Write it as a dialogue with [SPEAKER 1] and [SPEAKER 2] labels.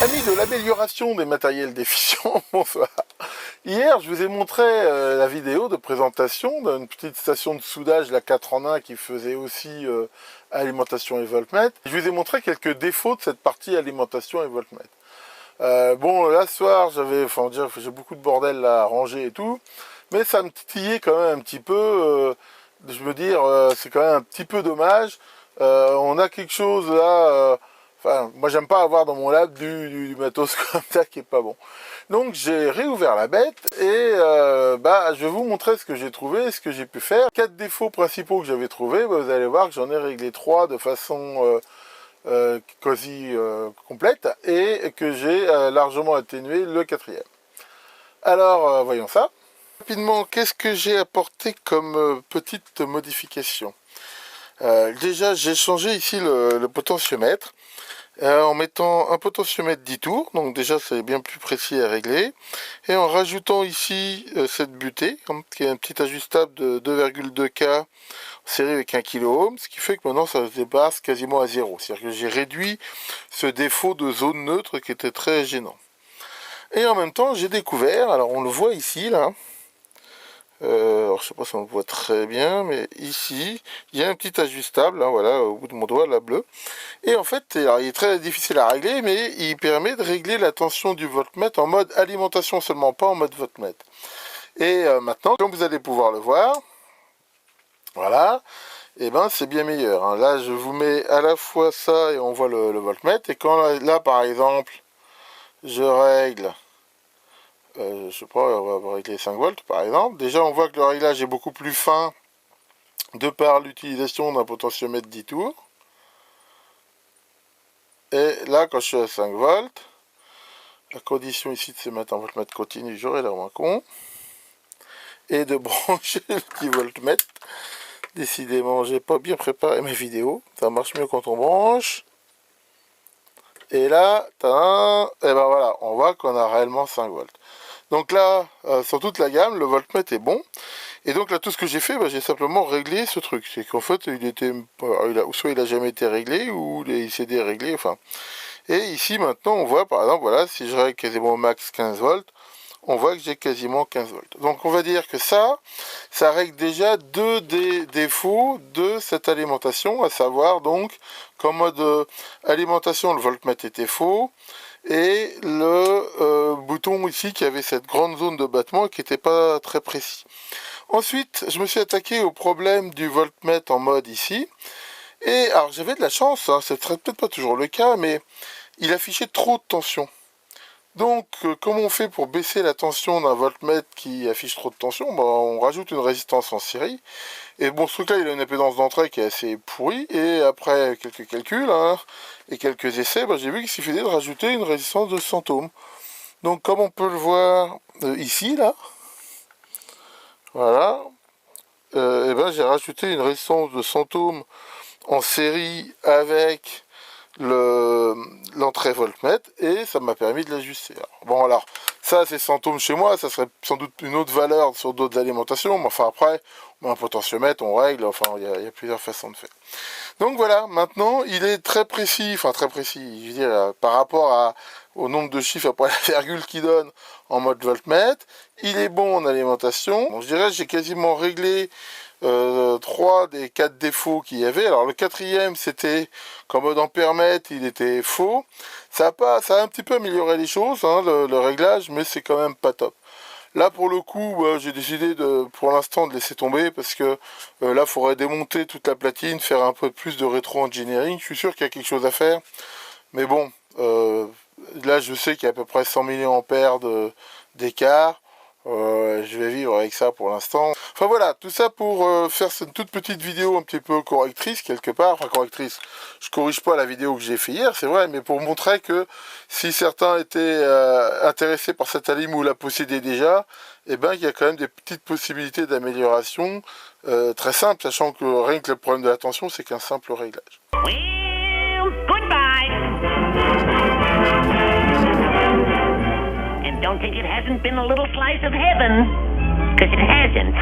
[SPEAKER 1] Amis de l'amélioration des matériels déficients, bonsoir. Hier, je vous ai montré la vidéo de présentation d'une petite station de soudage, la 4 en 1, qui faisait aussi alimentation et voltmètre. Je vous ai montré quelques défauts de cette partie alimentation et voltmètre. Bon, là, ce soir, j'ai beaucoup de bordel là, à ranger et tout, mais ça me titillait quand même un petit peu. Je veux dire, c'est quand même un petit peu dommage. On a quelque chose là... Enfin, moi j'aime pas avoir dans mon lab du matos comme ça qui est pas bon. Donc j'ai réouvert la bête et je vais vous montrer ce que j'ai trouvé, ce que j'ai pu faire. 4 défauts principaux que j'avais trouvés, vous allez voir que j'en ai réglé 3 de façon quasi complète et que j'ai largement atténué le 4e. Alors voyons ça. Rapidement, qu'est-ce que j'ai apporté comme petite modification? Déjà j'ai changé ici le potentiomètre. En mettant un potentiomètre 10 tours, donc déjà c'est bien plus précis à régler, et en rajoutant ici cette butée, qui est un petit ajustable de 2,2 K série avec 1 kΩ, ce qui fait que maintenant ça se dépasse quasiment à 0, c'est-à-dire que j'ai réduit ce défaut de zone neutre qui était très gênant. Et en même temps j'ai découvert, alors on le voit ici là, alors je sais pas si on le voit très bien, mais ici il y a un petit ajustable, hein, voilà, au bout de mon doigt là bleu, et en fait alors, il est très difficile à régler, mais il permet de régler la tension du voltmètre en mode alimentation seulement, pas en mode voltmètre. Et maintenant, comme vous allez pouvoir le voir, voilà, et ben c'est bien meilleur, hein. Là je vous mets à la fois ça et on voit le voltmètre, et quand là par exemple je règle, je sais pas, on va régler 5 volts par exemple. Déjà on voit que le réglage est beaucoup plus fin de par l'utilisation d'un potentiomètre 10 tours. Et là quand je suis à 5 volts, la condition ici de se mettre en voltmètre continu, j'aurai l'air moins con. Et de brancher le petit voltmètre. Décidément j'ai pas bien préparé mes vidéos. Ça marche mieux quand on branche. Et là, et ben voilà, on voit qu'on a réellement 5 volts. Donc là, sur toute la gamme, le voltmètre est bon. Et donc là, tout ce que j'ai fait, j'ai simplement réglé ce truc. C'est qu'en fait, soit il a jamais été réglé, ou il s'est déréglé, enfin. Et ici, maintenant, on voit, par exemple, voilà, si je règle quasiment au max 15 volts, on voit que j'ai quasiment 15 volts. Donc on va dire que ça règle déjà 2 des défauts de cette alimentation, à savoir donc qu'en mode alimentation, le voltmètre était faux, et le bouton ici qui avait cette grande zone de battement qui n'était pas très précis. Ensuite, je me suis attaqué au problème du voltmètre en mode ici, et alors j'avais de la chance, hein, ce serait peut-être pas toujours le cas, mais il affichait trop de tension. Donc, comment on fait pour baisser la tension d'un voltmètre qui affiche trop de tension? On rajoute une résistance en série. Et bon, ce truc-là, il a une impédance d'entrée qui est assez pourrie. Et après quelques calculs et quelques essais, j'ai vu qu'il suffisait de rajouter une résistance de 100 ohms. Donc, comme on peut le voir ici, là, voilà, j'ai rajouté une résistance de 100 ohms en série avec l'entrée voltmètre, et ça m'a permis de l'ajuster. Bon, alors ça c'est 100 ohms chez moi, ça serait sans doute une autre valeur sur d'autres alimentations, mais enfin après on met un potentiomètre, on règle, enfin il y a plusieurs façons de faire. Donc voilà, maintenant il est très précis, enfin très précis, je veux dire, par rapport au nombre de chiffres après la virgule qu'il donne en mode voltmètre. Il est bon en alimentation. Bon, je dirais j'ai quasiment réglé 3 des 4 défauts qu'il y avait. Alors le 4e, c'était qu'en mode ampèremètre il était faux. Ça a un petit peu amélioré les choses, hein, le réglage, mais c'est quand même pas top. Là pour le coup, j'ai décidé pour l'instant de laisser tomber, parce que là il faudrait démonter toute la platine, faire un peu plus de rétro-engineering. Je suis sûr qu'il y a quelque chose à faire, mais bon, là je sais qu'il y a à peu près 100 mA d'écart. Je vais vivre avec ça pour l'instant. Enfin voilà, tout ça pour faire cette toute petite vidéo un petit peu correctrice quelque part. Enfin correctrice, je corrige pas la vidéo que j'ai fait hier, c'est vrai, mais pour montrer que si certains étaient intéressés par cette alim ou la possédaient déjà, eh ben il y a quand même des petites possibilités d'amélioration très simples, sachant que rien que le problème de la tension, c'est qu'un simple réglage.
[SPEAKER 2] Well, goodbye. Don't think it hasn't been a little slice of heaven, because it hasn't.